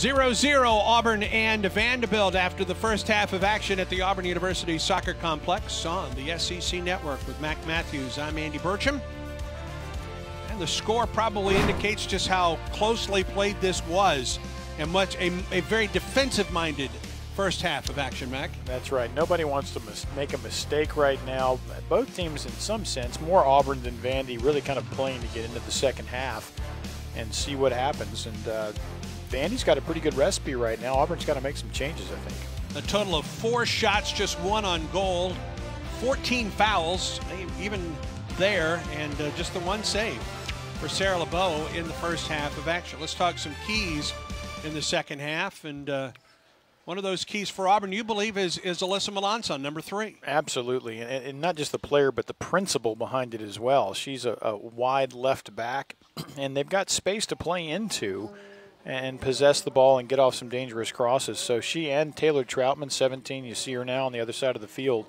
0-0 Auburn and Vanderbilt after the first half of action at the Auburn University Soccer Complex on the SEC Network with Mac Matthews. I'm Andy Burcham. And the score probably indicates just how closely played this was and much a very defensive-minded first half of action, Mac. That's right. Nobody wants to make a mistake right now. Both teams, in some sense, more Auburn than Vandy, really kind of playing to get into the second half and see what happens. And Vandy's got a pretty good recipe right now. Auburn's got to make some changes, I think. A total of 4 shots, just 1 on goal, 14 fouls, even there, and just the 1 save for Sarah LeBeau in the first half of action. Let's talk some keys in the second half, and one of those keys for Auburn, you believe, is Alyssa Melanson, number 3. Absolutely, and not just the player, but the principal behind it as well. She's a wide left back, and they've got space to play into and possess the ball and get off some dangerous crosses. So she and Taylor Troutman, 17, you see her now on the other side of the field.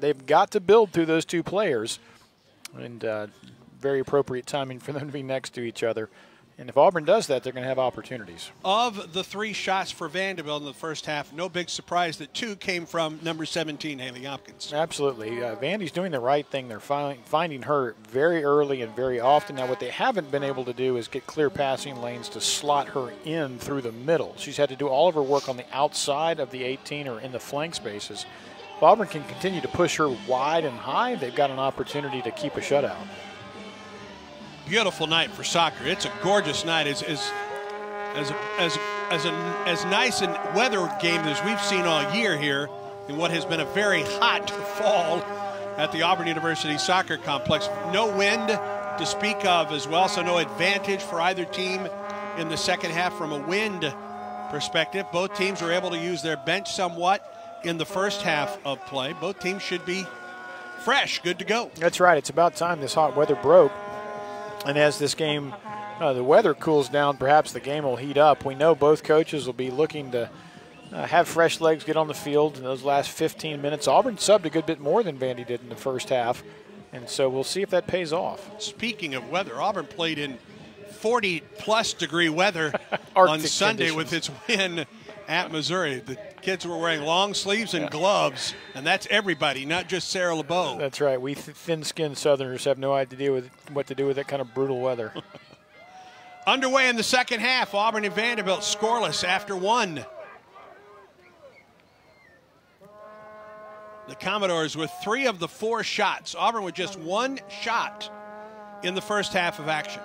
They've got to build through those 2 players, and very appropriate timing for them to be next to each other. And if Auburn does that, they're going to have opportunities. Of the 3 shots for Vanderbilt in the first half, no big surprise that 2 came from number 17, Haley Hopkins. Absolutely. Vandy's doing the right thing. They're finding her very early and very often. Now, what they haven't been able to do is get clear passing lanes to slot her in through the middle. She's had to do all of her work on the outside of the 18 or in the flank spaces. If Auburn can continue to push her wide and high, they've got an opportunity to keep a shutout. Beautiful night for soccer. It's a gorgeous night. As nice and weather game as we've seen all year here in what has been a very hot fall at the Auburn University Soccer Complex. No wind to speak of as well, so no advantage for either team in the second half from a wind perspective. Both teams were able to use their bench somewhat in the first half of play. Both teams should be fresh, good to go. That's right. It's about time this hot weather broke. And as this game, the weather cools down, perhaps the game will heat up. We know both coaches will be looking to have fresh legs get on the field in those last 15 minutes. Auburn subbed a good bit more than Vandy did in the first half, and so we'll see if that pays off. Speaking of weather, Auburn played in 40-plus degree weather on Sunday with its win at Missouri. The kids were wearing long sleeves and gloves, and that's everybody, not just Sarah LeBeau. That's right. We thin-skinned Southerners have no idea what to do with that kind of brutal weather. Underway in the second half, Auburn and Vanderbilt scoreless after 1. The Commodores with 3 of the 4 shots. Auburn with just 1 shot in the first half of action.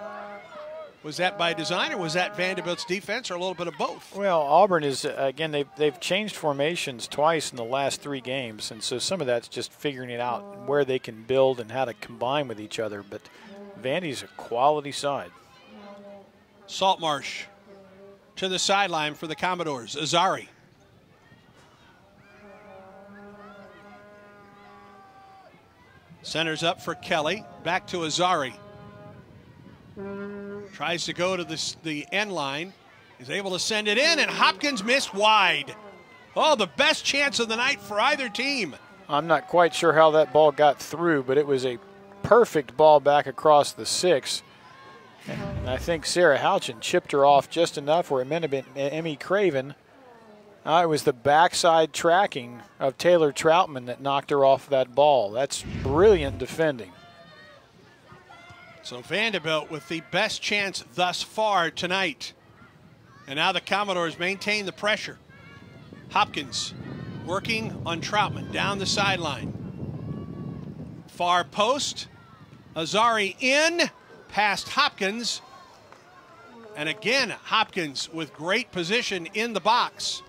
Was that by design, or was that Vanderbilt's defense, or a little bit of both? Well, Auburn is, again, they've changed formations twice in the last 3 games, and so some of that's just figuring it out, where they can build and how to combine with each other. But Vandy's a quality side. Saltmarsh to the sideline for the Commodores. Azari. Centers up for Kelly. Back to Azari. Tries to go to the end line. He's able to send it in, and Hopkins missed wide. Oh, the best chance of the night for either team. I'm not quite sure how that ball got through, but it was a perfect ball back across the 6. And I think Sarah Houchin chipped her off just enough where it meant to be Emmy Craven. It was the backside tracking of Taylor Troutman that knocked her off that ball. That's brilliant defending. So Vanderbilt with the best chance thus far tonight. And now the Commodores maintain the pressure. Hopkins working on Troutman down the sideline. Far post. Azari in, past Hopkins. And again, Hopkins with great position in the box.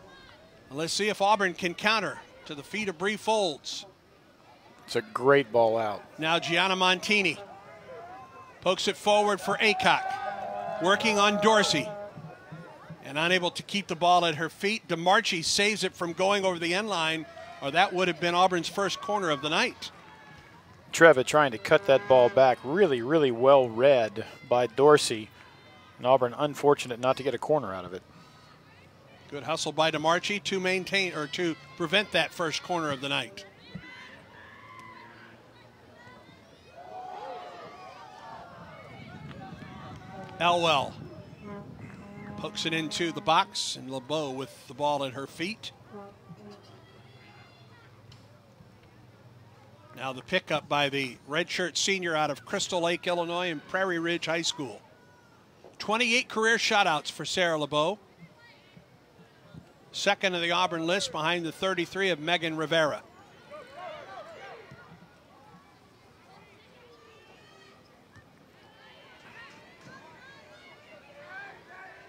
And let's see if Auburn can counter to the feet of Bree Folds. It's a great ball out. Now Gianna Montini. Pokes it forward for Aycock. Working on Dorsey. And unable to keep the ball at her feet. DeMarchi saves it from going over the end line, or that would have been Auburn's first corner of the night. Treva trying to cut that ball back. Really, really well read by Dorsey. And Auburn unfortunate not to get a corner out of it. Good hustle by DeMarchi to maintain, or to prevent that first corner of the night. Elwell Pokes it into the box, and LeBeau with the ball at her feet. Now the pickup by the redshirt senior out of Crystal Lake, Illinois, and Prairie Ridge High School. 28 career shutouts for Sarah LeBeau. Second of the Auburn list behind the 33 of Megan Rivera.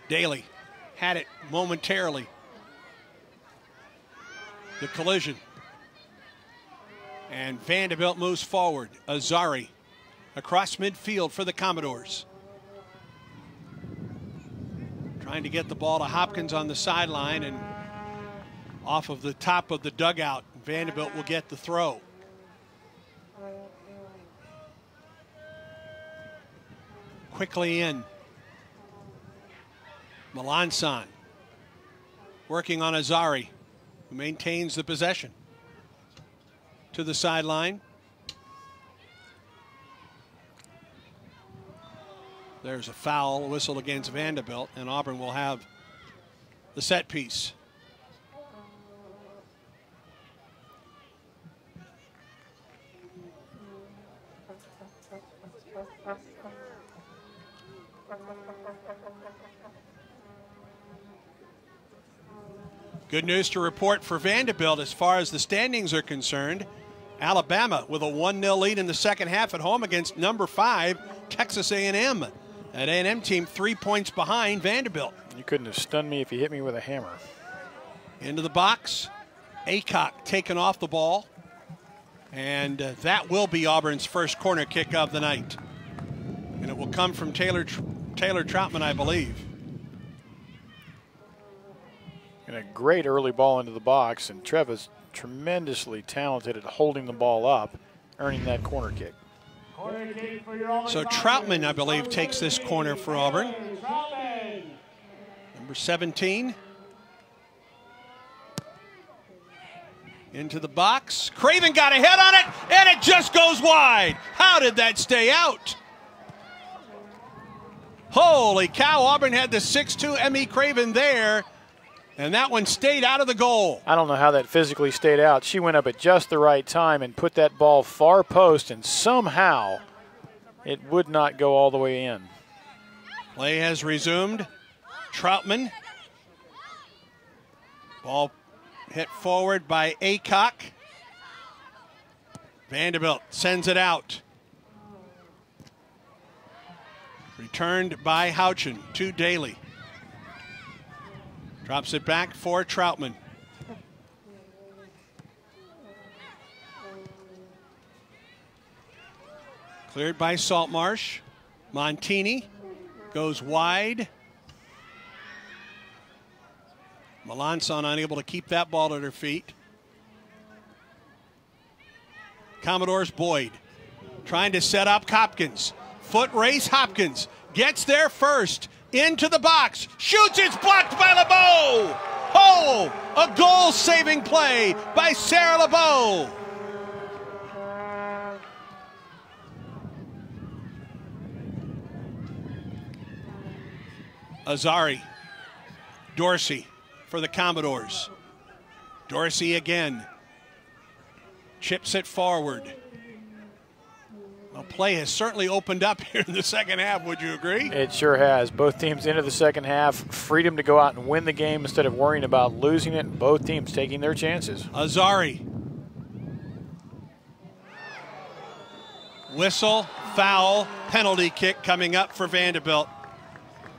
Daly had it momentarily. The collision. And Vanderbilt moves forward. Azari across midfield for the Commodores. Trying to get the ball to Hopkins on the sideline, and off of the top of the dugout, Vanderbilt will get the throw. Quickly in. Melanson working on Azari, who maintains the possession. To the sideline. There's a foul whistle against Vanderbilt, and Auburn will have the set piece. Good news to report for Vanderbilt as far as the standings are concerned. Alabama with a 1-0 lead in the second half at home against number 5, Texas A&M. That A&M team 3 points behind Vanderbilt. You couldn't have stunned me if you hit me with a hammer. Into the box. Aycock taken off the ball. And that will be Auburn's first corner kick of the night. And it will come from Taylor Troutman, I believe. And a great early ball into the box, and Treva's tremendously talented at holding the ball up, earning that corner kick. So Troutman, I believe, takes this corner for Auburn. Number 17. Into the box. Craven got a head on it, and it just goes wide. How did that stay out? Holy cow, Auburn had the 6'2" Emmy Craven there, and that one stayed out of the goal. I don't know how that physically stayed out. She went up at just the right time and put that ball far post, and somehow it would not go all the way in. Play has resumed. Troutman. Ball hit forward by Aycock. Vanderbilt sends it out. Returned by Houchin to Daly. Drops it back for Troutman. Cleared by Saltmarsh. Montini goes wide. Melanson unable to keep that ball at her feet. Commodores Boyd trying to set up Hopkins. Foot race, Hopkins gets there first. Into the box. Shoots, it's blocked by LeBeau. Oh, a goal-saving play by Sarah LeBeau. Azari. Dorsey for the Commodores. Dorsey again. Chips it forward. Well, play has certainly opened up here in the second half, would you agree? It sure has. Both teams into the second half, freedom to go out and win the game instead of worrying about losing it. Both teams taking their chances. Azari. Whistle, foul, penalty kick coming up for Vanderbilt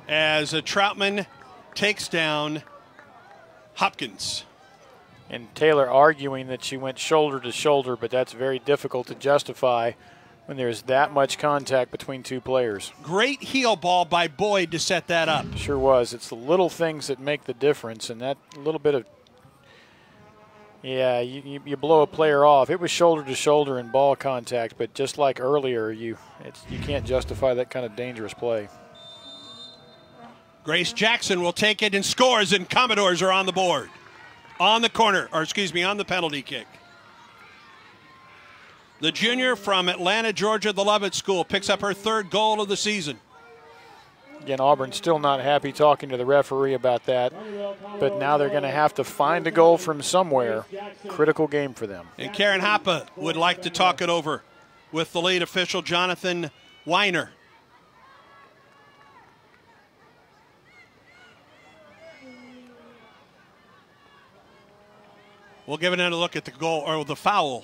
as Troutman takes down Hopkins. And Taylor arguing that she went shoulder to shoulder, but that's very difficult to justify when there's that much contact between two players. Great heel ball by Boyd to set that up. Sure was. It's the little things that make the difference, and that little bit of, yeah, you blow a player off. It was shoulder to shoulder in ball contact, but just like earlier, you can't justify that kind of dangerous play. Grace Jackson will take it and scores, and Commodores are on the board. On the corner, or excuse me, on the penalty kick. The junior from Atlanta, Georgia, the Lovett School, picks up her third goal of the season. Again, Auburn's still not happy talking to the referee about that, but now they're going to have to find a goal from somewhere. Critical game for them. And Karen Hoppe would like to talk it over with the lead official, Jonathan Weiner. We'll give another look at the goal, or the foul.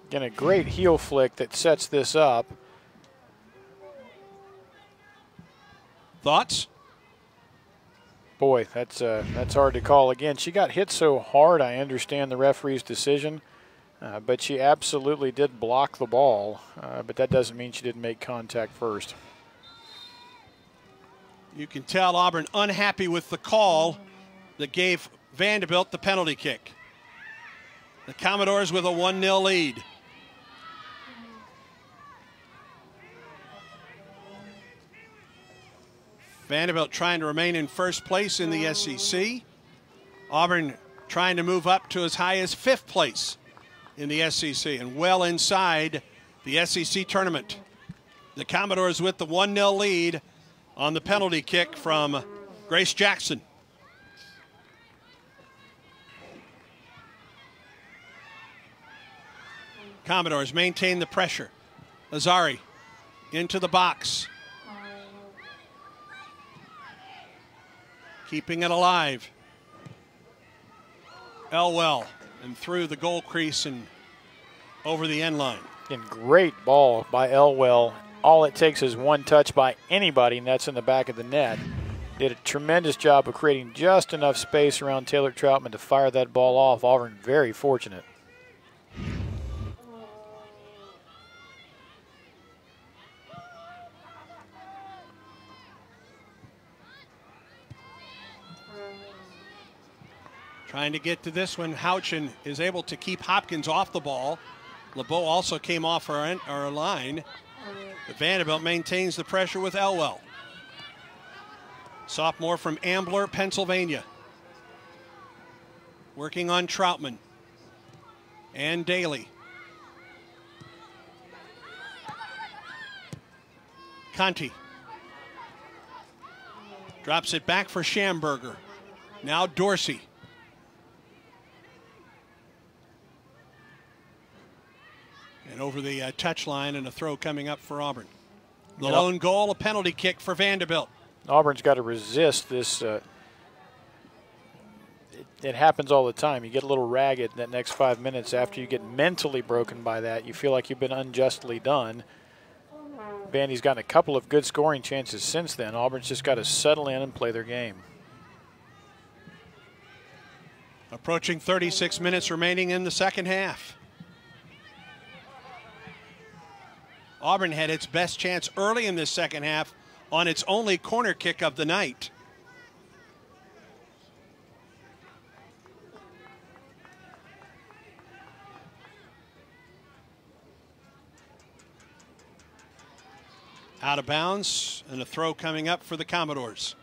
Again, a great heel flick that sets this up. Thoughts? Boy, that's hard to call. Again, she got hit so hard, I understand the referee's decision, but she absolutely did block the ball, but that doesn't mean she didn't make contact first. You can tell Auburn unhappy with the call that gave Vanderbilt the penalty kick. The Commodores with a 1-0 lead. Vanderbilt trying to remain in first place in the SEC. Auburn trying to move up to as high as 5th place in the SEC and well inside the SEC tournament. The Commodores with the 1-0 lead on the penalty kick from Grace Jackson. Commodores maintain the pressure. Azari into the box. Keeping it alive. Elwell and through the goal crease and over the end line. And great ball by Elwell. All it takes is one touch by anybody, and that's in the back of the net. Did a tremendous job of creating just enough space around Taylor Troutman to fire that ball off. Auburn very fortunate. Trying to get to this one. Houchin is able to keep Hopkins off the ball. LeBeau also came off our line. But Vanderbilt maintains the pressure with Elwell. Sophomore from Ambler, Pennsylvania. Working on Troutman and Daly. Conti drops it back for Schamberger. Now Dorsey. And over the touchline, and a throw coming up for Auburn. The lone goal, a penalty kick for Vanderbilt. Auburn's got to resist this. It happens all the time. You get a little ragged in that next 5 minutes after you get mentally broken by that. You feel like you've been unjustly done. Vandy's gotten a couple of good scoring chances since then. Auburn's just got to settle in and play their game. Approaching 36 minutes remaining in the second half. Auburn had its best chance early in this second half on its only corner kick of the night. Out of bounds, and a throw coming up for the Commodores.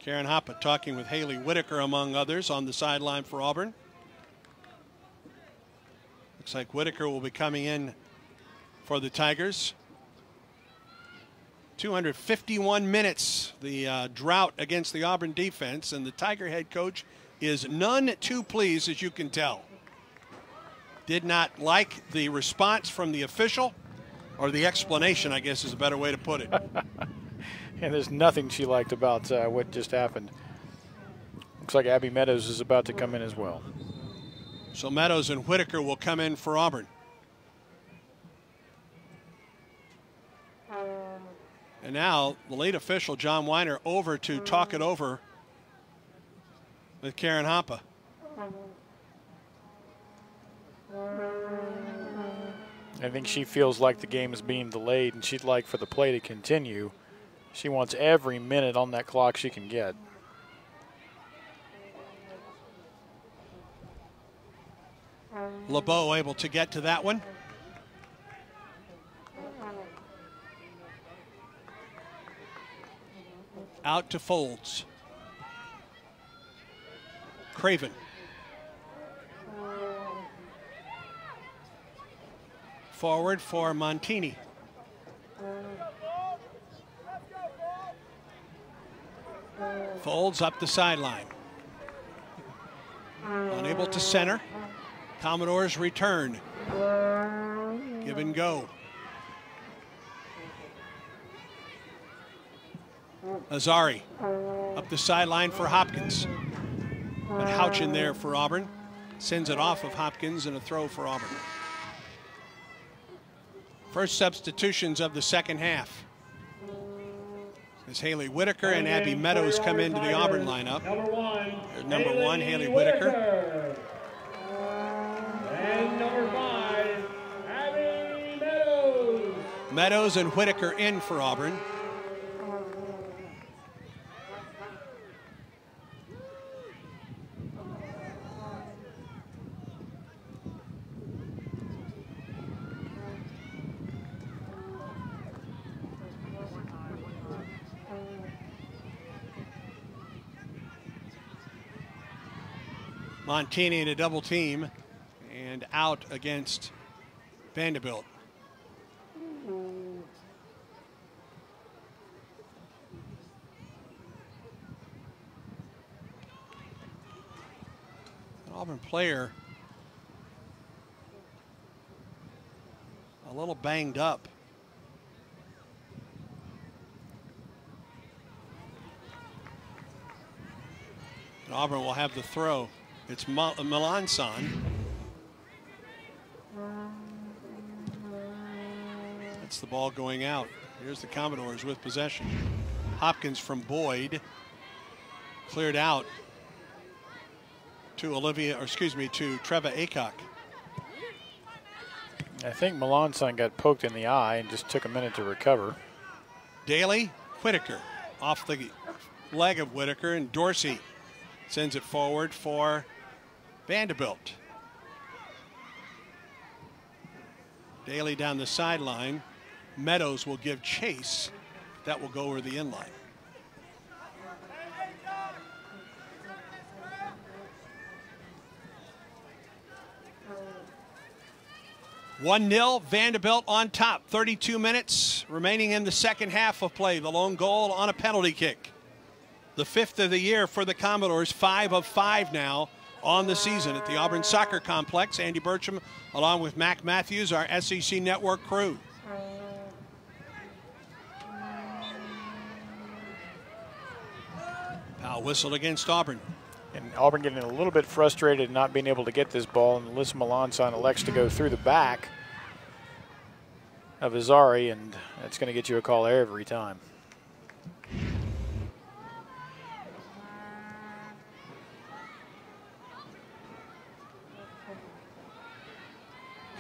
Karen Hoppe talking with Haley Whitaker, among others, on the sideline for Auburn. Looks like Whitaker will be coming in for the Tigers. 251 minutes, the drought against the Auburn defense, and the Tiger head coach is none too pleased, as you can tell. Did not like the response from the official, or the explanation, I guess is a better way to put it. And there's nothing she liked about what just happened. Looks like Abby Meadows is about to come in as well. So Meadows and Whitaker will come in for Auburn. And now the lead official, John Weiner, over to talk it over with Karen Hoppe. I think she feels like the game is being delayed, and she'd like for the play to continue. She wants every minute on that clock she can get. LeBeau able to get to that one. Out to Folds. Craven. Forward for Montini. Folds up the sideline. Unable to center. Commodores return. Give and go. Azari up the sideline for Hopkins. But Houch in there for Auburn. Sends it off of Hopkins and a throw for Auburn. First substitutions of the second half. As Haley Whitaker and Abby Meadows come into the Auburn lineup. Number one, Haley Whitaker. And number 5, Abby Meadows. Meadows and Whitaker in for Auburn. Montini in a double team and out against Vanderbilt. An Auburn player a little banged up. And Auburn will have the throw. It's Melanson. That's the ball going out. Here's the Commodores with possession. Hopkins from Boyd. Cleared out to to Treva Aycock. I think Melanson got poked in the eye and just took a minute to recover. Daly, Whitaker off the leg of Whitaker, and Dorsey sends it forward for Vanderbilt. Daly down the sideline. Meadows will give chase. That will go over the end line. (1-0) Vanderbilt on top. 32 minutes remaining in the second half of play. The lone goal on a penalty kick. The 5th of the year for the Commodores. 5 of 5 now on the season at the Auburn Soccer Complex. Andy Burcham along with Mac Matthews, our SEC Network crew. Foul whistle against Auburn. And Auburn getting a little bit frustrated not being able to get this ball, and Alyssa Melanson elects to go through the back of Azari, and that's going to get you a call every time.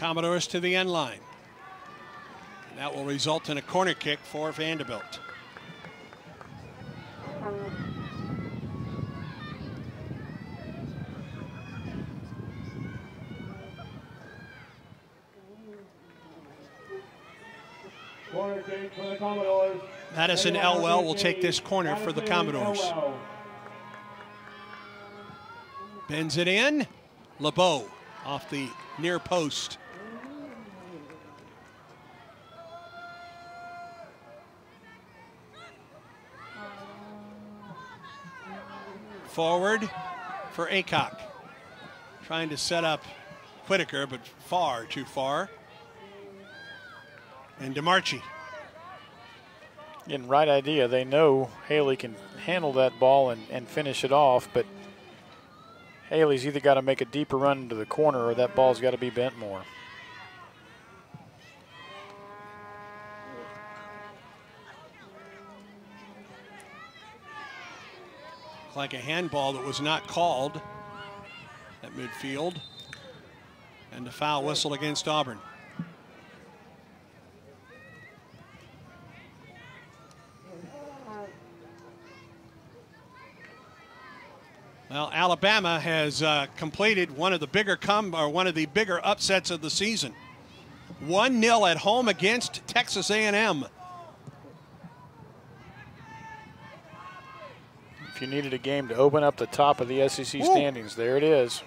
Commodores to the end line. That will result in a corner kick for Vanderbilt. Corner kick for the Commodores. Madison Elwell will take this corner for the Commodores. Bends it in. LeBeau off the near post. Forward for Aycock. Trying to set up Whitaker, but far too far. And DeMarchi. Again, right idea. They know Haley can handle that ball and finish it off, but Haley's either got to make a deeper run into the corner or that ball's got to be bent more. Like a handball that was not called at midfield. And the foul whistle against Auburn. Well, Alabama has completed one of the bigger upsets of the season. 1-0 at home against Texas A&M. If you needed a game to open up the top of the SEC standings, there it is.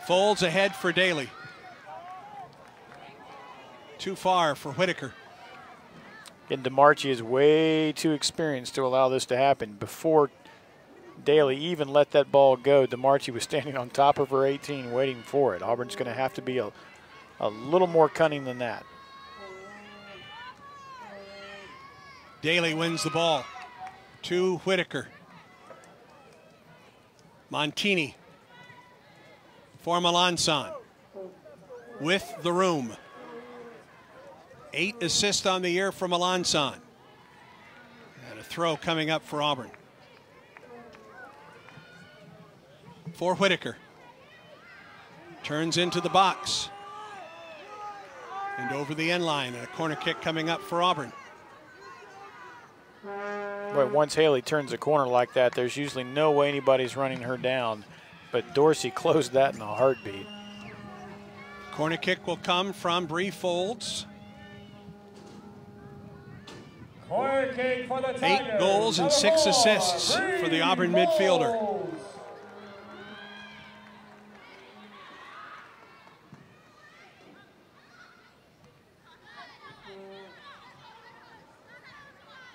Folds ahead for Daly. Too far for Whitaker. And DeMarchi is way too experienced to allow this to happen. Before Daly even let that ball go, DeMarchi was standing on top of her 18 waiting for it. Auburn's going to have to be a little more cunning than that. Daly wins the ball to Whitaker. Montini for Melanson with the room. 8 assists on the year for Melanson. And a throw coming up for Auburn. For Whitaker. Turns into the box. And over the end line, and a corner kick coming up for Auburn. But once Haley turns a corner like that, there's usually no way anybody's running her down. But Dorsey closed that in a heartbeat. Corner kick will come from Bree Folds. Corner kick for the Tigers. 8 goals and 6 assists for the Auburn midfielder.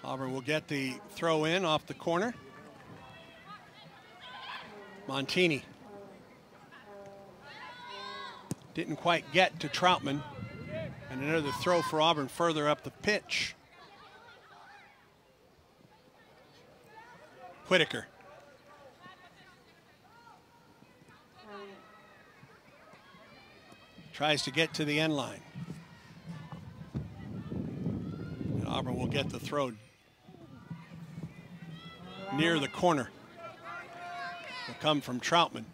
Auburn will get the throw in off the corner. Montini didn't quite get to Troutman. And another throw for Auburn further up the pitch. Whitaker. Tries to get to the end line. And Auburn will get the throw near the corner. Will come from Troutman.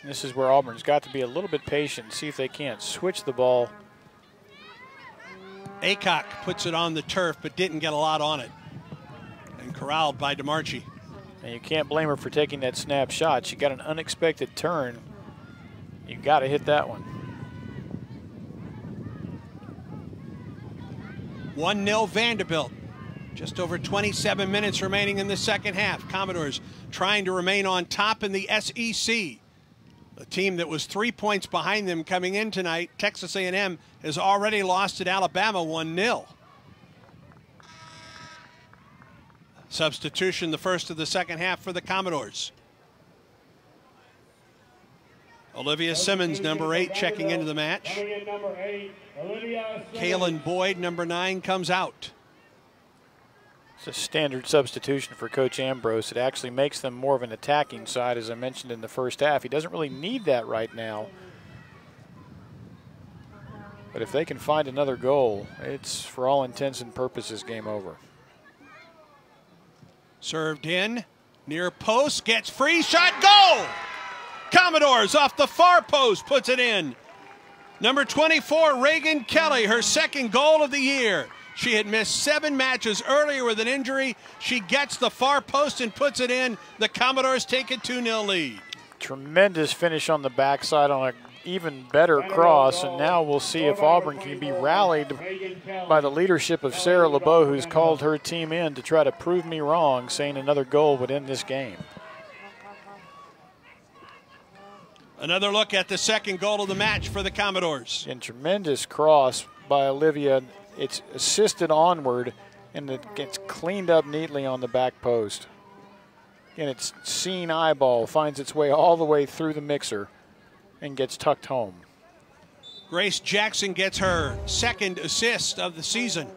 This is where Auburn's got to be a little bit patient, see if they can't switch the ball. Aycock puts it on the turf, but didn't get a lot on it. And corralled by DeMarchi. And you can't blame her for taking that snap shot. She got an unexpected turn. You got to hit that one. 1-0 Vanderbilt. Just over 27 minutes remaining in the second half. Commodores trying to remain on top in the SEC. A team that was 3 points behind them coming in tonight, Texas A&M, has already lost at Alabama 1-0. Substitution the first of the second half for the Commodores. Olivia Simmons, number 8, checking into the match. Kaylin Boyd, number 9, comes out. It's a standard substitution for Coach Ambrose. It actually makes them more of an attacking side, as I mentioned in the first half. He doesn't really need that right now. But if they can find another goal, it's, for all intents and purposes, game over. Served in, near post, gets free, shot, goal! Commodores off the far post, puts it in. Number 24, Reagan Kelly, her second goal of the year. She had missed 7 matches earlier with an injury. She gets the far post and puts it in. The Commodores take a 2-0 lead. Tremendous finish on the backside on an even better cross, and now we'll see if Auburn can be rallied by the leadership of Sarah LeBeau, who's called her team in to try to prove me wrong, saying another goal would end this game. Another look at the second goal of the match for the Commodores. And tremendous cross by Olivia. It's assisted onward, and it gets cleaned up neatly on the back post. And it's seen eyeball, finds its way all the way through the mixer and gets tucked home. Grace Jackson gets her second assist of the season,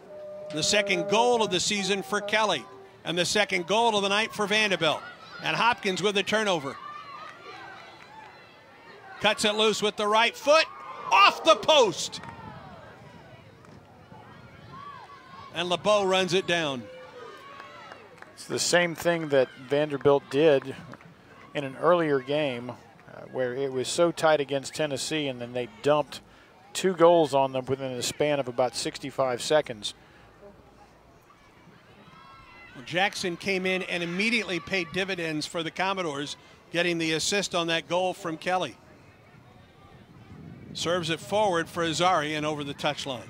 the second goal of the season for Kelly, and the second goal of the night for Vanderbilt. And Hopkins with a turnover. Cuts it loose with the right foot, off the post. And LeBeau runs it down. It's the same thing that Vanderbilt did in an earlier game where it was so tight against Tennessee, and then they dumped 2 goals on them within a span of about 65 seconds. Well, Jackson came in and immediately paid dividends for the Commodores, getting the assist on that goal from Kelly. Serves it forward for Azari and over the touchline.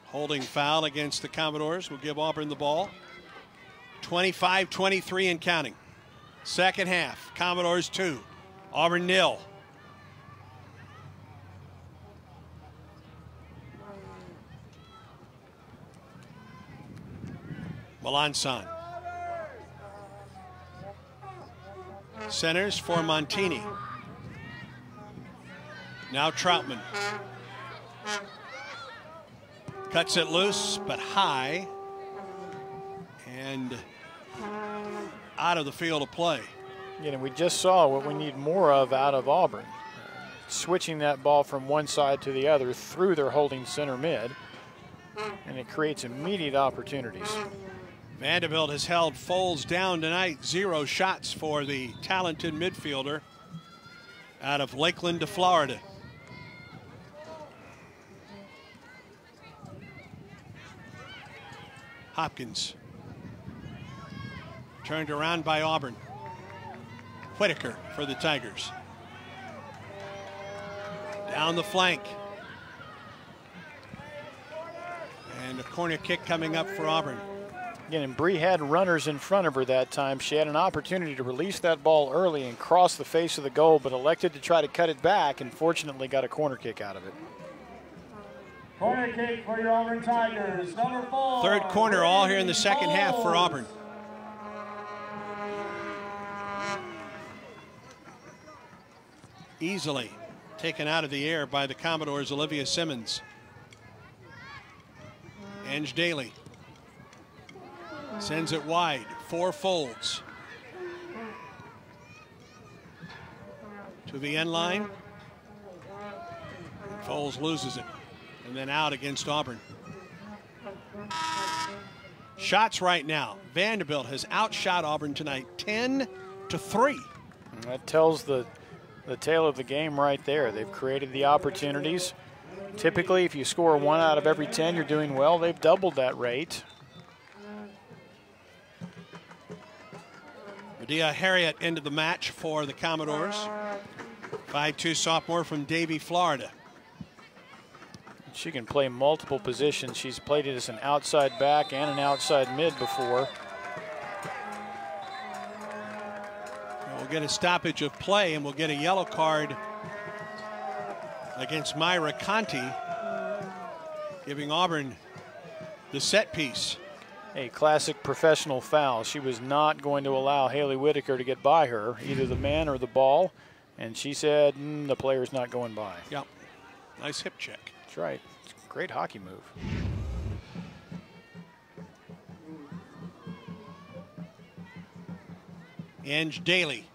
Holding foul against the Commodores will give Auburn the ball. 25-23 and counting. Second half, Commodores 2, Auburn nil. Melanson. Centers for Montini. Now Troutman. Cuts it loose, but high. And out of the field of play. You know, we just saw what we need more of out of Auburn. Switching that ball from one side to the other through their holding center mid. And it creates immediate opportunities. Vanderbilt has held Foles down tonight. 0 shots for the talented midfielder out of Lakeland, Florida. Hopkins. Turned around by Auburn. Whitaker for the Tigers. Down the flank. And a corner kick coming up for Auburn. Again, and Bree had runners in front of her that time. She had an opportunity to release that ball early and cross the face of the goal, but elected to try to cut it back and fortunately got a corner kick out of it. Corner kick for your Auburn Tigers, number 4. Third corner all here in the second half for Auburn. Easily taken out of the air by the Commodores' Olivia Simmons. Ange Daly sends it wide for Folds. To the end line. Folds loses it. And then out against Auburn. Shots right now. Vanderbilt has outshot Auburn tonight 10-3. And that tells the tale of the game right there. They've created the opportunities. Typically, if you score 1 out of every 10, you're doing well. They've doubled that rate. Medea Harriet ended the match for the Commodores. 5'2" sophomore from Davie, Florida. She can play multiple positions. She's played it as an outside back and an outside mid before. We'll get a stoppage of play and we'll get a yellow card against Myra Conti, giving Auburn the set piece. A classic professional foul. She was not going to allow Haley Whitaker to get by her, either the man or the ball, and she said, the player's not going by. Yep. Nice hip check. That's right. It's a great hockey move. Ange Daly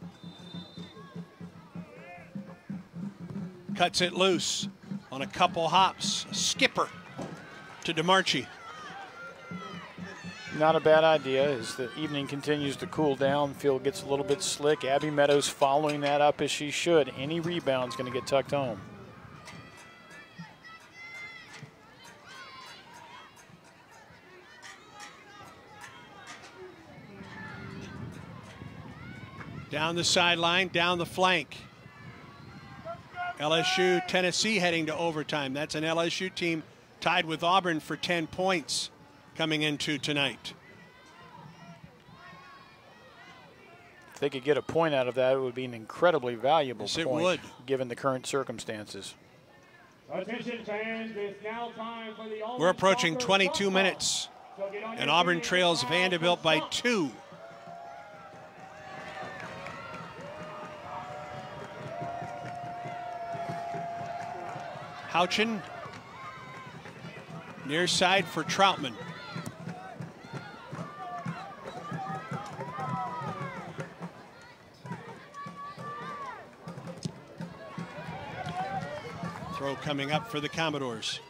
cuts it loose on a couple hops. Skipper to DeMarchi. Not a bad idea as the evening continues to cool down. Field gets a little bit slick. Abby Meadows following that up as she should. Any rebound's going to get tucked home. Down the sideline, down the flank. LSU, Tennessee heading to overtime. That's an LSU team tied with Auburn for 10 points coming into tonight. If they could get a point out of that, it would be an incredibly valuable Yes, it point, would. given the current circumstances. Attention fans, it's now time for the Auburn We're approaching Soccer 22 Football. minutes, So get on and your Auburn feet trails and Vanderbilt by stop. 2. Houchin, near side for Troutman. Throw coming up for the Commodores.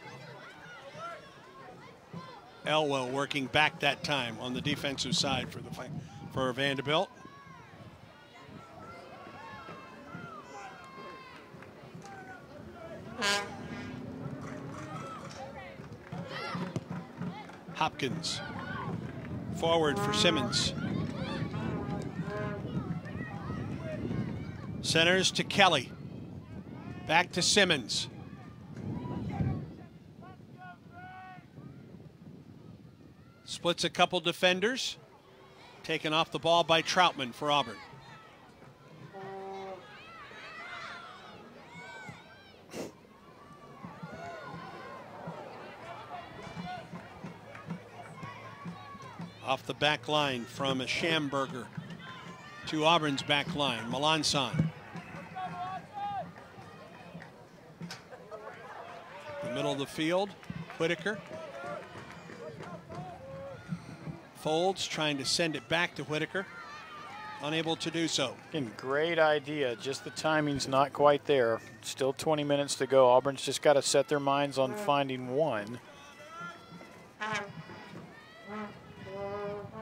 Elwell working back that time on the defensive side for Vanderbilt. Hopkins forward for Simmons. Centers to Kelly. Back to Simmons. Splits a couple defenders. Taken off the ball by Troutman for Auburn. Off the back line from Schamberger to Auburn's back line. Melanson. The middle of the field, Whitaker. Folds trying to send it back to Whitaker. Unable to do so. Again, great idea, just the timing's not quite there. Still 20 minutes to go. Auburn's just got to set their minds on finding one.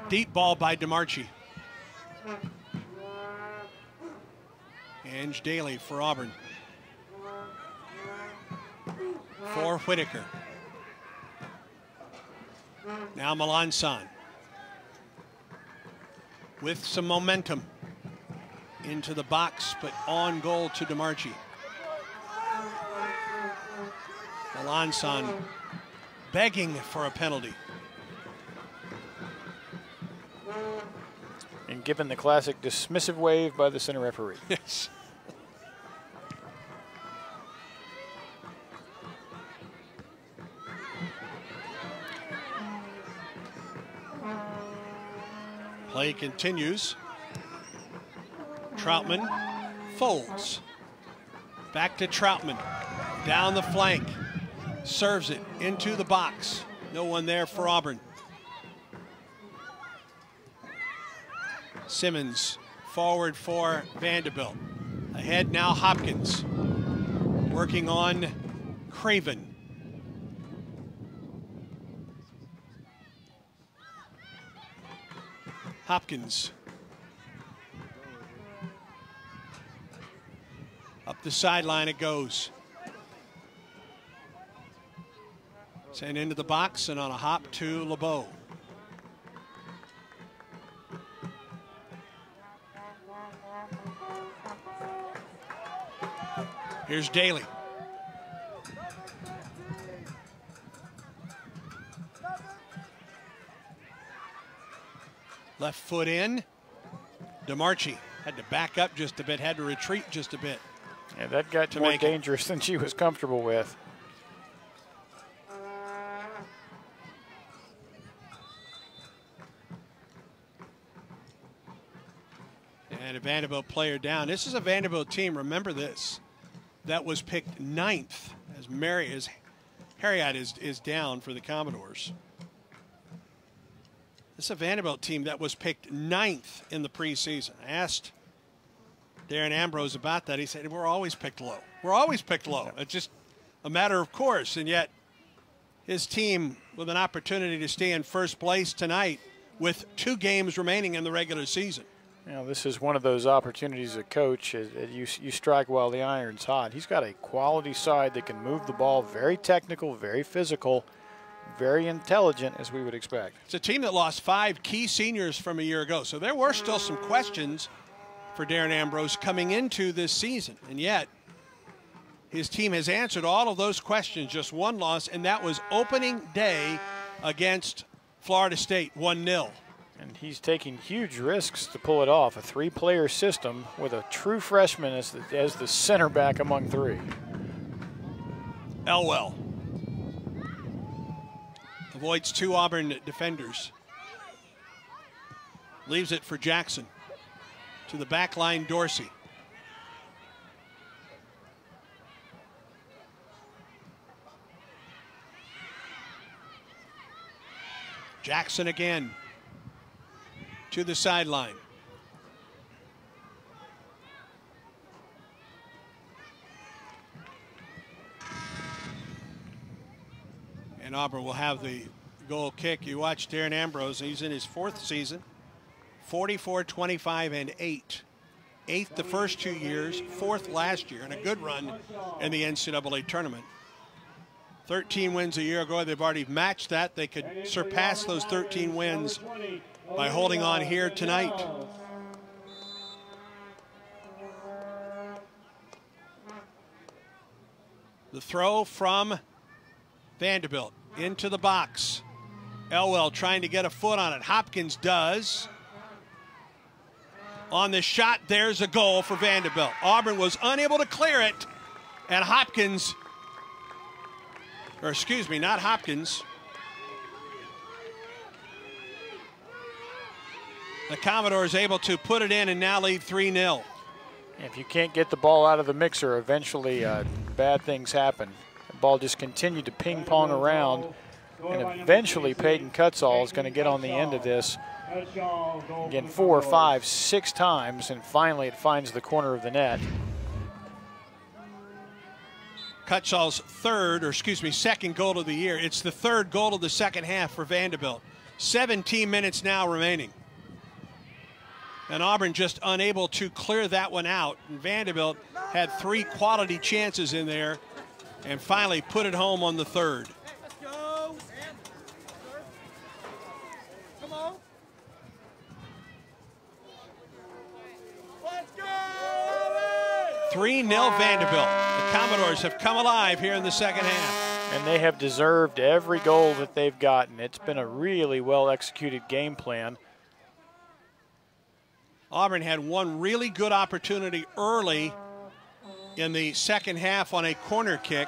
Deep ball by DeMarchi. Ange Daly for Auburn. For Whitaker. Now Melanson. With some momentum into the box, but on goal to DeMarchi. Melanson begging for a penalty. And given the classic dismissive wave by the center referee. Yes. Play continues. Troutman folds. Back to Troutman. Down the flank. Serves it into the box. No one there for Auburn. Simmons forward for Vanderbilt. Ahead now Hopkins. Working on Craven. Hopkins. Up the sideline it goes. Sent into the box and on a hop to LeBeau. Here's Daly. Left foot in. DeMarchi had to back up just a bit, had to retreat just a bit. Yeah, that got more dangerous than she was comfortable with. And a Vanderbilt player down. This is a Vanderbilt team, remember this, that was picked 9th as Harriet is down for the Commodores. This is a Vanderbilt team that was picked 9th in the preseason. I asked Darren Ambrose about that. He said, we're always picked low. We're always picked low. It's just a matter of course. And yet his team with an opportunity to stay in first place tonight with 2 games remaining in the regular season. You know, this is one of those opportunities as a coach. You strike while the iron's hot. He's got a quality side that can move the ball, very technical, very physical, very intelligent, as we would expect. It's a team that lost 5 key seniors from a year ago. So there were still some questions for Darren Ambrose coming into this season. And yet his team has answered all of those questions. Just one loss, and that was opening day against Florida State, 1-0. And he's taking huge risks to pull it off. A 3-player system with a true freshman as the center back among 3. Elwell avoids 2 Auburn defenders. Leaves it for Jackson. To the back line, Dorsey. Jackson again. To the sideline. And Auburn will have the goal kick. You watch Darren Ambrose, he's in his 4th season. 44, 25, and 8. 8th the first 2 years, 4th last year, and a good run in the NCAA tournament. 13 wins a year ago. They've already matched that. They could surpass those 13 wins by holding on here tonight. The throw from Vanderbilt into the box. Elwell trying to get a foot on it. Hopkins does. On the shot, there's a goal for Vanderbilt. Auburn was unable to clear it, and Hopkins, or excuse me, not Hopkins. The Commodores able to put it in and now lead 3-0. If you can't get the ball out of the mixer, eventually bad things happen. The ball just continued to ping pong around, and eventually Peyton Cutsall is going to get on the end of this. Again, 4, 5, 6 times, and finally it finds the corner of the net. Cutsall's second goal of the year. It's the third goal of the second half for Vanderbilt. 17 minutes now remaining. And Auburn just unable to clear that one out. And Vanderbilt had 3 quality chances in there and finally put it home on the third. Let's go. Come on. Let's go. 3-0 Vanderbilt. The Commodores have come alive here in the second half. And they have deserved every goal that they've gotten. It's been a really well-executed game plan. Auburn had one really good opportunity early in the second half on a corner kick.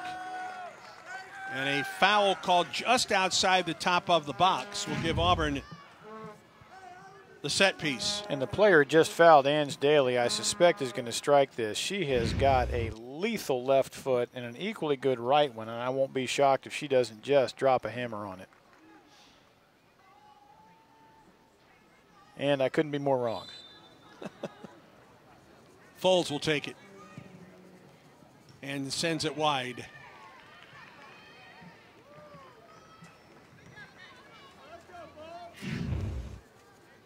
And a foul called just outside the top of the box will give Auburn the set piece. And the player just fouled, Ange Daly, I suspect is going to strike this. She has got a lethal left foot and an equally good right one, and I won't be shocked if she doesn't just drop a hammer on it. And I couldn't be more wrong. Foles will take it and sends it wide.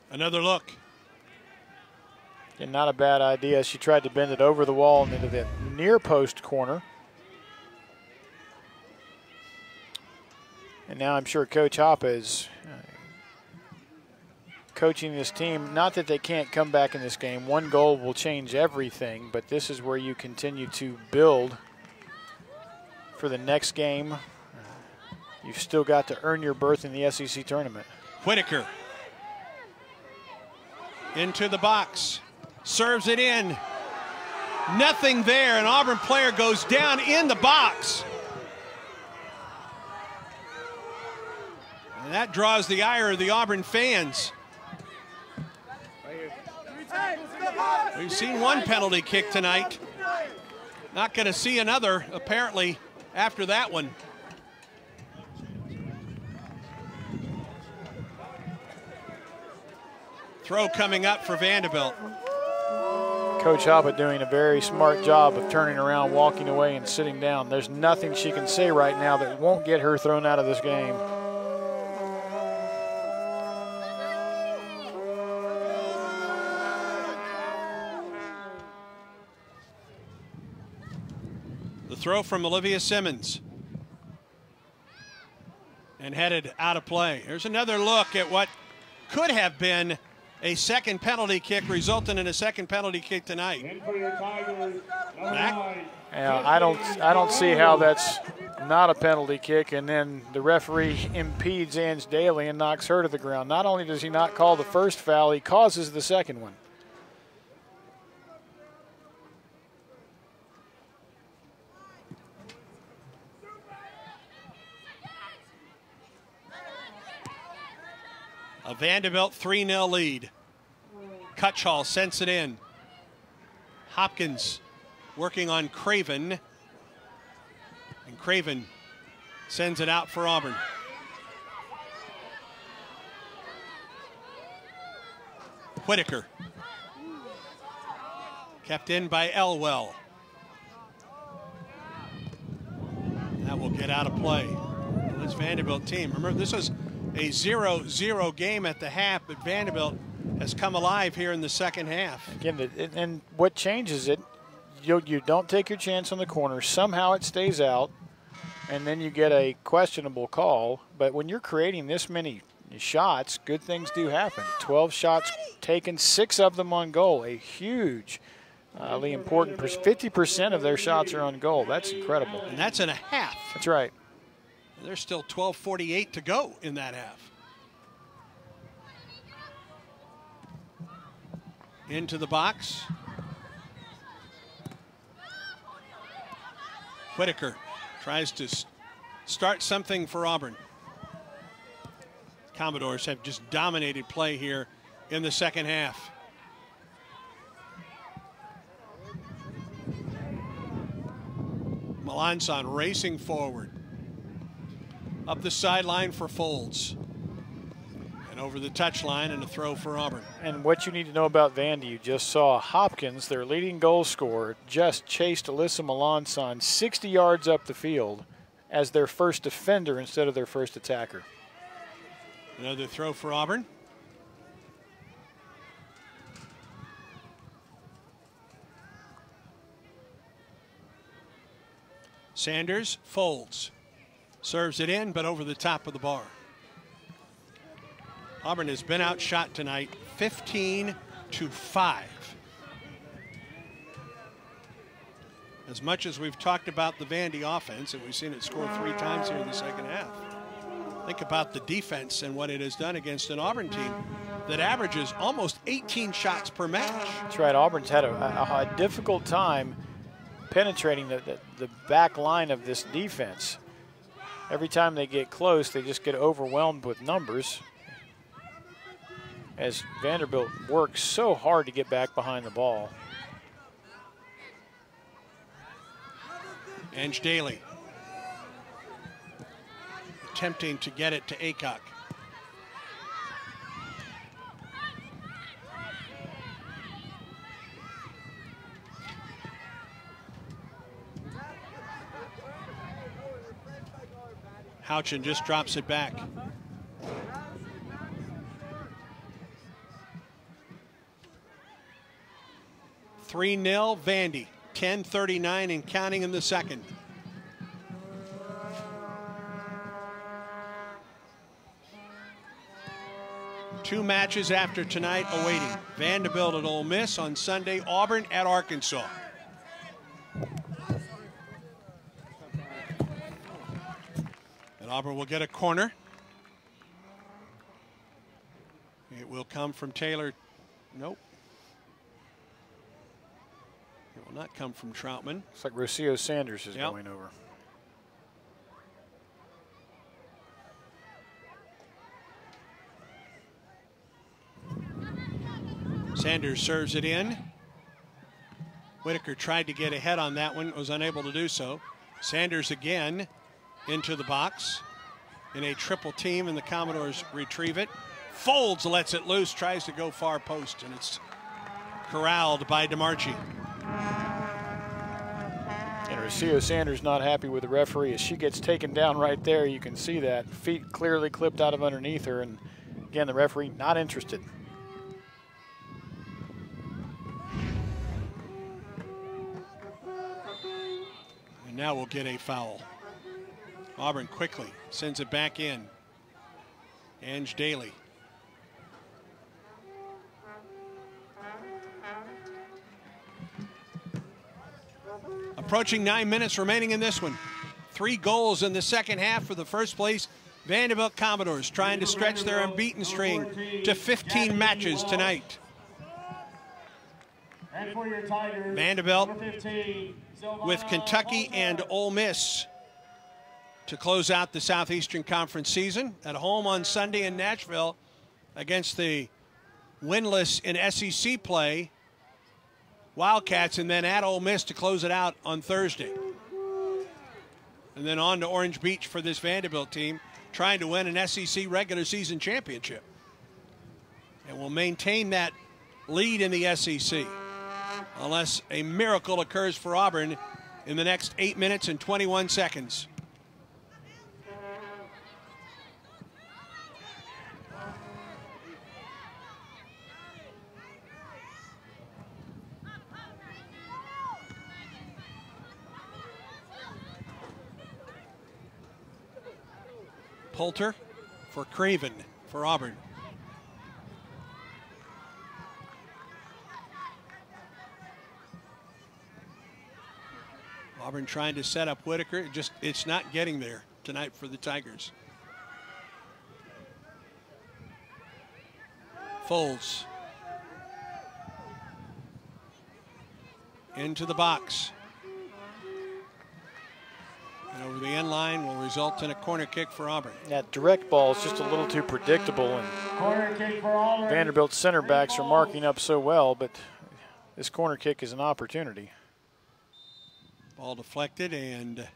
Another look. And not a bad idea. She tried to bend it over the wall and into the near post corner. And now I'm sure Coach Hoppe is coaching this team. Not that they can't come back in this game. One goal will change everything, but this is where you continue to build for the next game. You've still got to earn your berth in the SEC tournament. Whitaker into the box, serves it in. Nothing there. An Auburn player goes down in the box. And that draws the ire of the Auburn fans. We've seen one penalty kick tonight. Not going to see another, apparently, after that one. Throw coming up for Vanderbilt. Coach Hoppe doing a very smart job of turning around, walking away, and sitting down. There's nothing she can say right now that won't get her thrown out of this game. Throw from Olivia Simmons. And headed out of play. Here's another look at what could have been a second penalty kick, resulting in a second penalty kick tonight. I don't see how that's not a penalty kick, and then the referee impedes Ange Daly and knocks her to the ground. Not only does he not call the first foul, he causes the second one. A Vanderbilt 3-0 lead. Cutsall sends it in. Hopkins working on Craven. And Craven sends it out for Auburn. Whitaker. Kept in by Elwell. That will get out of play. This Vanderbilt team. Remember, this was a 0-0 game at the half, but Vanderbilt has come alive here in the second half. Again, and what changes it, you don't take your chance on the corner. Somehow it stays out, and then you get a questionable call. But when you're creating this many shots, good things do happen. 12 shots taken, 6 of them on goal. A hugely important. 50% of their shots are on goal. That's incredible. And that's in a half. That's right. There's still 12:48 to go in that half. Into the box. Whitaker tries to start something for Auburn. Commodores have just dominated play here in the second half. Melanson racing forward. Up the sideline for Folds. And over the touchline and a throw for Auburn. And what you need to know about Vandy, you just saw Hopkins, their leading goal scorer, just chased Alyssa Melanson 60 yards up the field as their first defender instead of their first attacker. Another throw for Auburn. Sanders folds. Serves it in, but over the top of the bar. Auburn has been outshot tonight, 15-5. As much as we've talked about the Vandy offense, and we've seen it score 3 times here in the second half, think about the defense and what it has done against an Auburn team that averages almost 18 shots per match. That's right. Auburn's had a difficult time penetrating the back line of this defense. Every time they get close, they just get overwhelmed with numbers, as Vanderbilt works so hard to get back behind the ball. Ange Daly attempting to get it to Aycock. Houchin just drops it back. (3-0) Vandy. 10:39 and counting in the second. Two matches after tonight awaiting. Vanderbilt at Ole Miss on Sunday. Auburn at Arkansas. And Auburn will get a corner. It will come from Taylor. Nope. It will not come from Troutman. Looks like Rocio Sanders is going over. Sanders serves it in. Whitaker tried to get ahead on that one, was unable to do so. Sanders again into the box in a triple team, and the Commodores retrieve it. Folds lets it loose, tries to go far post, and it's corralled by DeMarchi. And Rocio Sanders not happy with the referee as she gets taken down right there. You can see that. Feet clearly clipped out of underneath her, and again, the referee not interested. And now we'll get a foul. Auburn quickly sends it back in. Ange Daly. Approaching 9 minutes remaining in this one. 3 goals in the second half for the first place Vanderbilt Commodores, trying to stretch their unbeaten string to 15 matches tonight. Vanderbilt with Kentucky and Ole Miss to close out the Southeastern Conference season. At home on Sunday in Nashville against the winless in SEC play Wildcats, and then at Ole Miss to close it out on Thursday. And then on to Orange Beach for this Vanderbilt team, trying to win an SEC regular season championship. And will maintain that lead in the SEC unless a miracle occurs for Auburn in the next 8 minutes and 21 seconds. Poulter for Craven for Auburn. Auburn trying to set up Whitaker. It's not getting there tonight for the Tigers. Folds. Into the box. And over the end line will result in a corner kick for Auburn. That direct ball is just a little too predictable, and Corner kick for Auburn. Vanderbilt center backs are marking up so well, but this corner kick is an opportunity. Ball deflected and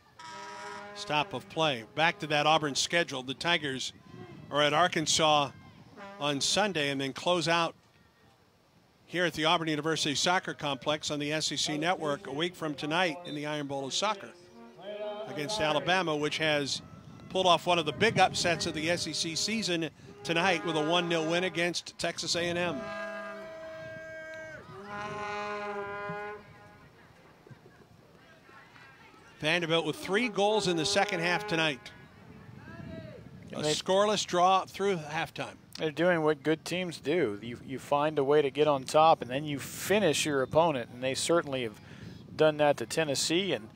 stop of play. Back to that Auburn schedule. The Tigers are at Arkansas on Sunday and then close out here at the Auburn University Soccer Complex on the SEC Network a week from tonight in the Iron Bowl of Soccer against Alabama, which has pulled off one of the big upsets of the SEC season tonight with a 1-0 win against Texas A&M. Vanderbilt with 3 goals in the second half tonight. A scoreless draw through halftime. They're doing what good teams do. You find a way to get on top, and then you finish your opponent, and they certainly have done that to Tennessee, and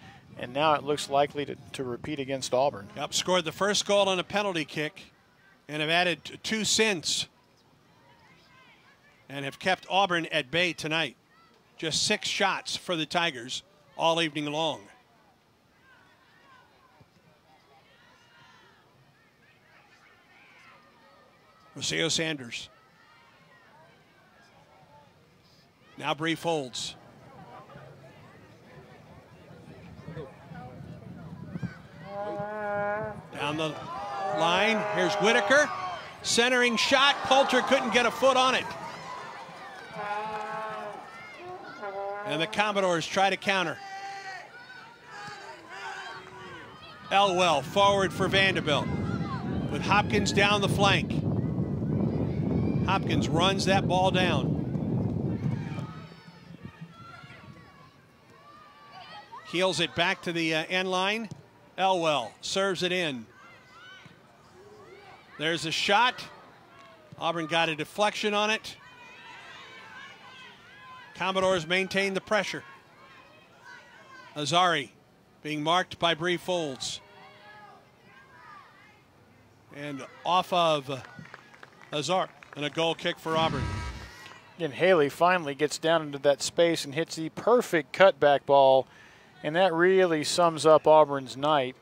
now it looks likely to repeat against Auburn. Yep, scored the first goal on a penalty kick and have added 2 since and have kept Auburn at bay tonight. Just 6 shots for the Tigers all evening long. Rocio Sanders. Now Bree Folds. Down the line. Here's Whitaker. Centering shot. Poulter couldn't get a foot on it. And the Commodores try to counter. Elwell forward for Vanderbilt with Hopkins down the flank. Hopkins runs that ball down. Heels it back to the end line. Elwell serves it in. There's a shot. Auburn got a deflection on it. Commodores maintain the pressure. Azari being marked by Bree Folds. And off of Azar. And a goal kick for Auburn. And Haley finally gets down into that space and hits the perfect cutback ball. And that really sums up Auburn's night.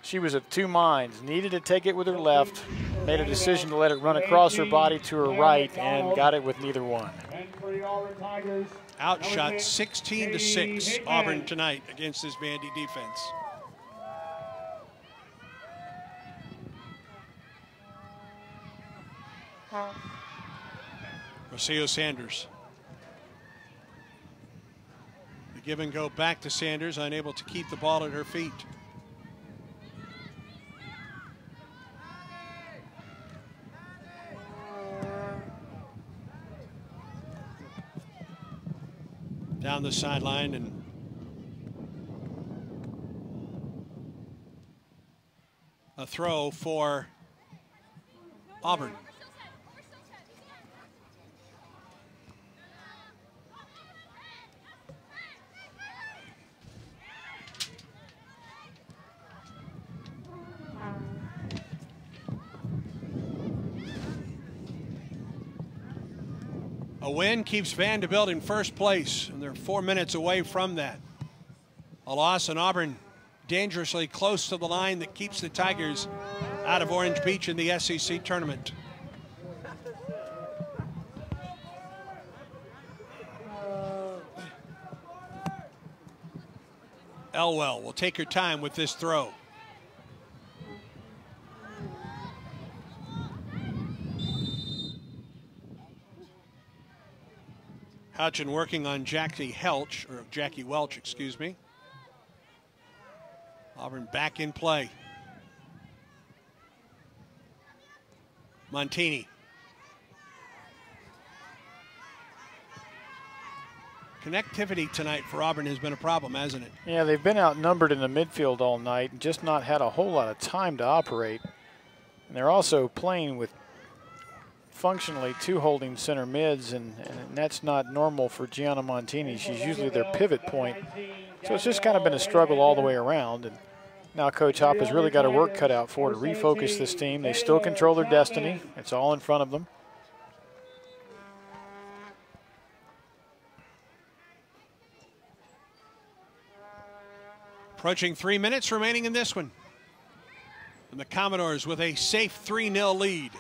She was of 2 minds. Needed to take it with her left. Made a decision to let it run across her body to her right and got it with neither one. Outshot 16-6 Auburn tonight against this Vandy defense. Rocio Sanders. The give and go back to Sanders, unable to keep the ball at her feet. Down the sideline and a throw for Auburn. A win keeps Vanderbilt in first place, and they're 4 minutes away from that. A loss, and Auburn dangerously close to the line that keeps the Tigers out of Orange Beach in the SEC tournament. Elwell will take her time with this throw. Hutchin working on Jackie Welch, excuse me. Auburn back in play. Montini. Connectivity tonight for Auburn has been a problem, hasn't it? Yeah, they've been outnumbered in the midfield all night and just not had a whole lot of time to operate. And they're also playing with functionally 2 holding center mids, and that's not normal for Gianna Montini. She's usually their pivot point. So it's just kind of been a struggle all the way around. And now Coach Hop has really got her work cut out for her to refocus this team. They still control their destiny. It's all in front of them. Approaching 3 minutes remaining in this one. And the Commodores with a safe 3-0 lead.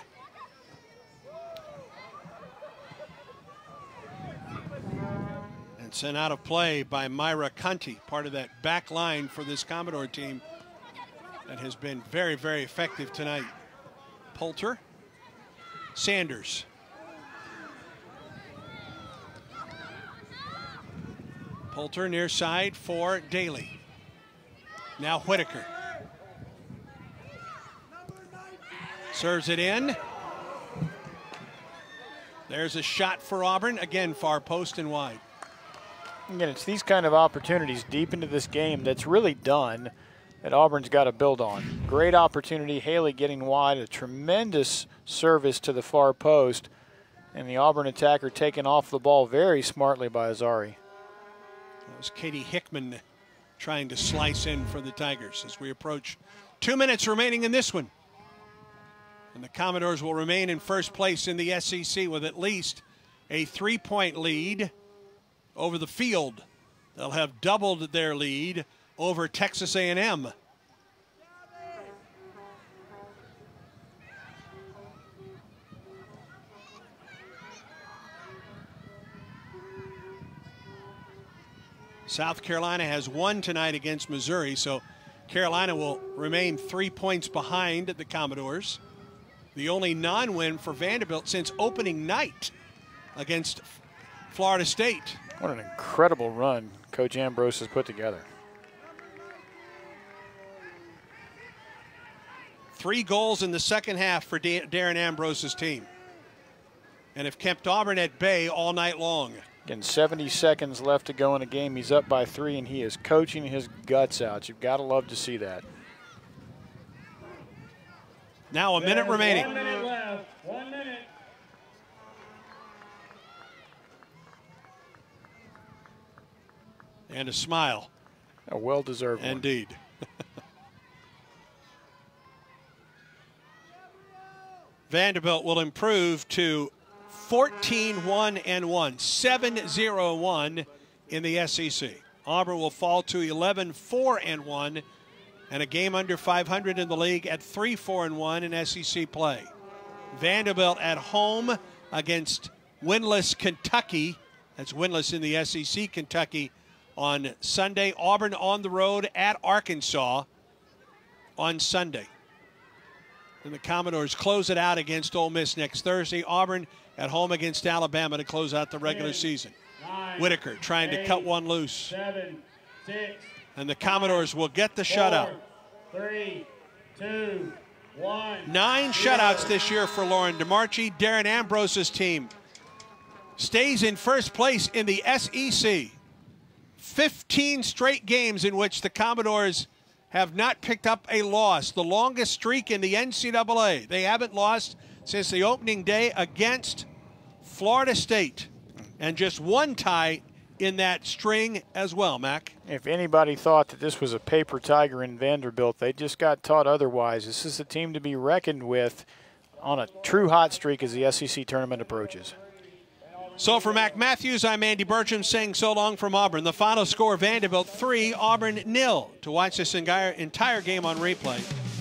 And sent out of play by Myra Cunty, part of that back line for this Commodore team that has been very, very effective tonight. Poulter, Sanders. Poulter near side for Daly. Now Whitaker. Serves it in. There's a shot for Auburn. Again, far post and wide. Again, it's these kind of opportunities deep into this game that's really done that Auburn's got to build on. Great opportunity. Haley getting wide. A tremendous service to the far post. And the Auburn attacker taken off the ball very smartly by Azari. That was Katie Hickman trying to slice in for the Tigers as we approach 2 minutes remaining in this one. And the Commodores will remain in first place in the SEC with at least a 3-point lead over the Field. They'll have doubled their lead over Texas A&M. South Carolina has won tonight against Missouri, so Carolina will remain 3 points behind the Commodores. The only non-win for Vanderbilt since opening night against Florida State. What an incredible run Coach Ambrose has put together. 3 goals in the second half for Darren Ambrose's team, and have kept Auburn at bay all night long. Again, 70 seconds left to go in a game. He's up by 3, and he is coaching his guts out. You've got to love to see that. Now a minute remaining. 1 minute left. 1 minute. And a smile. A well-deserved one. Indeed. Vanderbilt will improve to 14-1-1, 7-0-1 in the SEC. Auburn will fall to 11-4-1 and a game under 500 in the league at 3-4-1 in SEC play. Vanderbilt at home against winless Kentucky. That's winless in the SEC, Kentucky, on Sunday. Auburn on the road at Arkansas on Sunday. And the Commodores close it out against Ole Miss next Thursday. Auburn at home against Alabama to close out the regular season. 9, Whitaker trying to cut one loose. 7, 6, And the Commodores will get the shutout. 4, 3, 2, 1. 9 shutouts this year for Lauren DeMarchi. Darren Ambrose's team stays in first place in the SEC. 15 straight games in which the Commodores have not picked up a loss. The longest streak in the NCAA. They haven't lost since the opening day against Florida State. And just 1 tie in that string as well, Mac. If anybody thought that this was a paper tiger in Vanderbilt, they just got taught otherwise. This is a team to be reckoned with on a true hot streak as the SEC tournament approaches. So for Mac Matthews, I'm Andy Bertram saying so long from Auburn. The final score, Vanderbilt 3, Auburn 0. To watch this entire game on replay,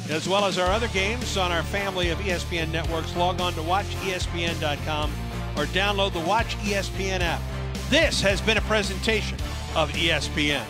as well as our other games on our family of ESPN networks, log on to watchespn.com or download the Watch ESPN app. This has been a presentation of ESPN.